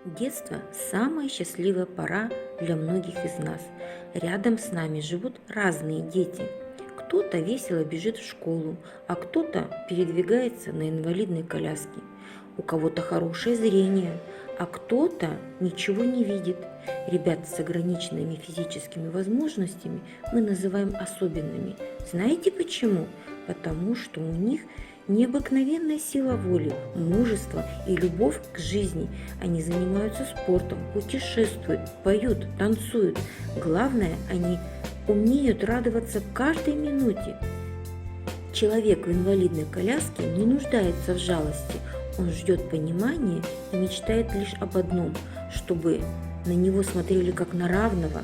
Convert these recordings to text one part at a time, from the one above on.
Детство – самая счастливая пора для многих из нас. Рядом с нами живут разные дети. Кто-то весело бежит в школу, а кто-то передвигается на инвалидной коляске. У кого-то хорошее зрение, а кто-то ничего не видит. Ребят с ограниченными физическими возможностями мы называем особенными. Знаете почему? Потому что у них необыкновенная сила воли, мужество и любовь к жизни. Они занимаются спортом, путешествуют, поют, танцуют. Главное, они умеют радоваться каждой минуте. Человек в инвалидной коляске не нуждается в жалости. Он ждет понимания и мечтает лишь об одном, чтобы на него смотрели как на равного.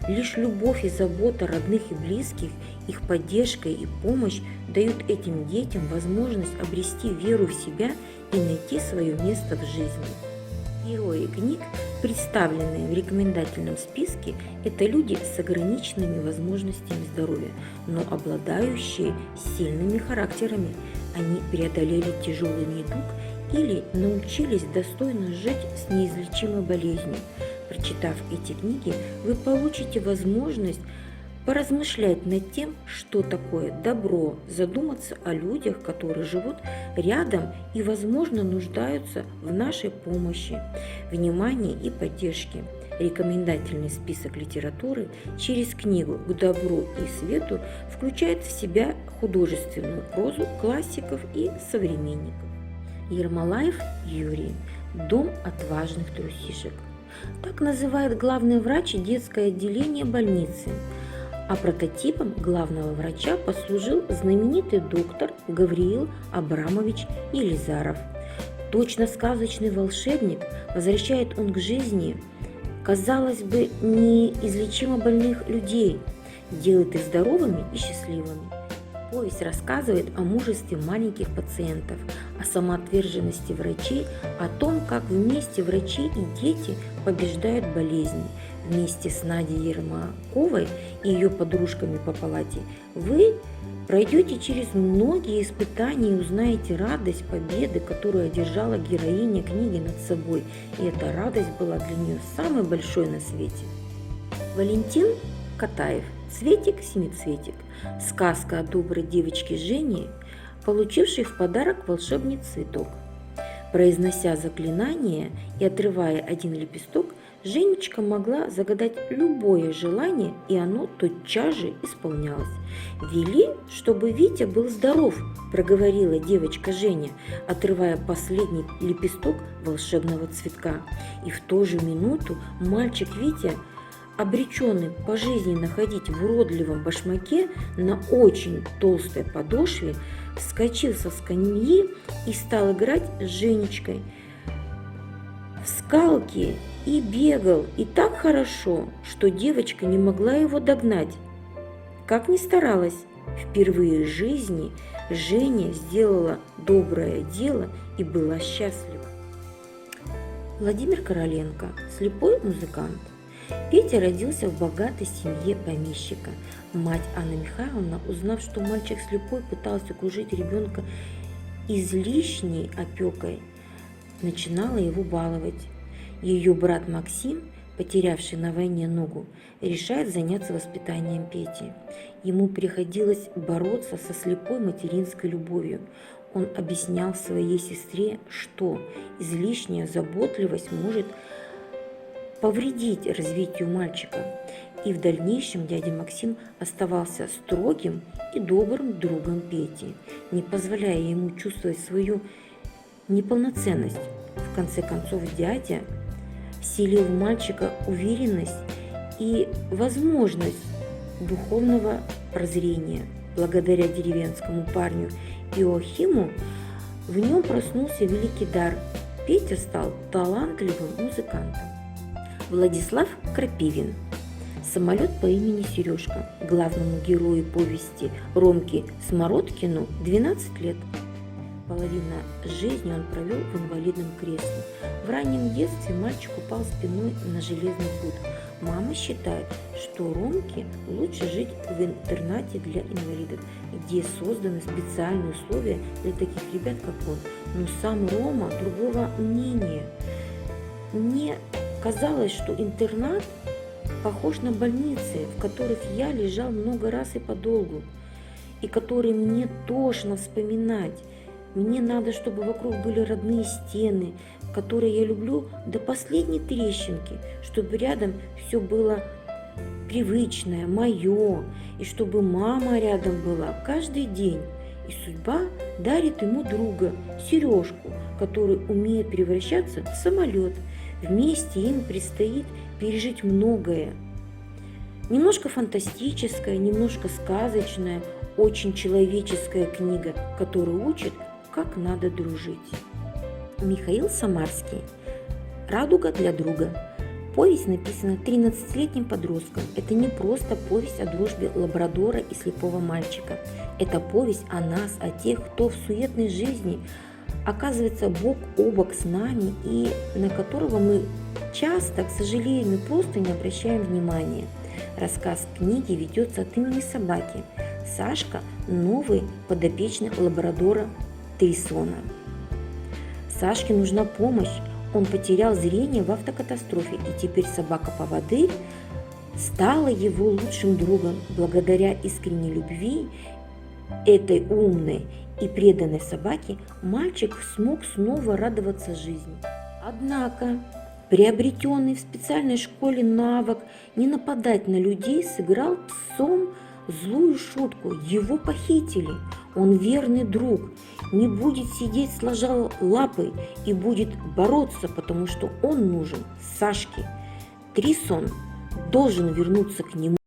Лишь любовь и забота родных и близких, их поддержка и помощь дают этим детям возможность обрести веру в себя и найти свое место в жизни. Герои книг, представленные в рекомендательном списке, это люди с ограниченными возможностями здоровья, но обладающие сильными характерами. Они преодолели тяжелый недуг или научились достойно жить с неизлечимой болезнью. Прочитав эти книги, вы получите возможность поразмышлять над тем, что такое добро, задуматься о людях, которые живут рядом и, возможно, нуждаются в нашей помощи, внимании и поддержке. Рекомендательный список литературы через книгу «К добру и свету» включает в себя художественную прозу классиков и современников. Ермолаев Юрий. Дом отважных трусишек. Так называет главный врач детское отделение больницы. А прототипом главного врача послужил знаменитый доктор Гавриил Абрамович Елизаров. Точно сказочный волшебник, возвращает он к жизни, казалось бы, неизлечимо больных людей, делает их здоровыми и счастливыми. Повесть рассказывает о мужестве маленьких пациентов, о самоотверженности врачей, о том, как вместе врачи и дети побеждают болезни. Вместе с Надей Ермаковой и ее подружками по палате вы пройдете через многие испытания и узнаете радость победы, которую одержала героиня книги над собой. И эта радость была для нее самой большой на свете. Валентин Катаев. Цветик-семицветик. Сказка о доброй девочке Жене, получившей в подарок волшебный цветок. Произнося заклинание и отрывая один лепесток, Женечка могла загадать любое желание, и оно тотчас же исполнялось. «Вели, чтобы Витя был здоров», – проговорила девочка Женя, отрывая последний лепесток волшебного цветка. И в ту же минуту мальчик Витя, обреченный по жизни находить в уродливом башмаке на очень толстой подошве, вскочил со скамьи и стал играть с Женечкой в скалки и бегал, и так хорошо, что девочка не могла его догнать. Как ни старалась, впервые в жизни Женя сделала доброе дело и была счастлива. Владимир Короленко. Слепой музыкант. Петя родился в богатой семье помещика. Мать Анна Михайловна, узнав, что мальчик слепой, пытался окружить ребенка излишней опекой, начинала его баловать. Ее брат Максим, потерявший на войне ногу, решает заняться воспитанием Пети. Ему приходилось бороться со слепой материнской любовью. Он объяснял своей сестре, что излишняя заботливость может повредить развитию мальчика. И в дальнейшем дядя Максим оставался строгим и добрым другом Пети, не позволяя ему чувствовать свою неполноценность. В конце концов, дядя вселил в мальчика уверенность и возможность духовного прозрения. Благодаря деревенскому парню Иоахиму в нем проснулся великий дар. Петя стал талантливым музыкантом. Владислав Крапивин. Самолет по имени Сережка. Главному герою повести Ромке Смородкину 12 лет. Половина жизни он провел в инвалидном кресле. В раннем детстве мальчик упал спиной на железный путь. Мама считает, что Ромке лучше жить в интернате для инвалидов, где созданы специальные условия для таких ребят, как он. Но сам Рома другого мнения. Мне казалось, что интернат похож на больницы, в которых я лежал много раз и подолгу, и которые мне тошно вспоминать. Мне надо, чтобы вокруг были родные стены, которые я люблю до последней трещинки, чтобы рядом все было привычное, мое, и чтобы мама рядом была каждый день. И судьба дарит ему друга, Сережку, который умеет превращаться в самолет. Вместе им предстоит пережить многое. Немножко фантастическая, немножко сказочная, очень человеческая книга, которая учит, как надо дружить. Михаил Самарский. «Радуга для друга». Повесть написана 13-летним подростком. Это не просто повесть о дружбе лабрадора и слепого мальчика. Это повесть о нас, о тех, кто в суетной жизни оказывается бок о бок с нами и на которого мы часто, к сожалению, просто не обращаем внимания. Рассказ книги ведется от имени собаки. Сашка – новый подопечный лабрадора Трисона. Сашке нужна помощь. Он потерял зрение в автокатастрофе, и теперь собака-поводырь стала его лучшим другом. Благодаря искренней любви этой умной и преданной собаке мальчик смог снова радоваться жизни. Однако приобретенный в специальной школе навык не нападать на людей сыграл псом злую шутку. Его похитили. Он верный друг, не будет сидеть сложа лапы и будет бороться, потому что он нужен Сашке. Трисон должен вернуться к нему.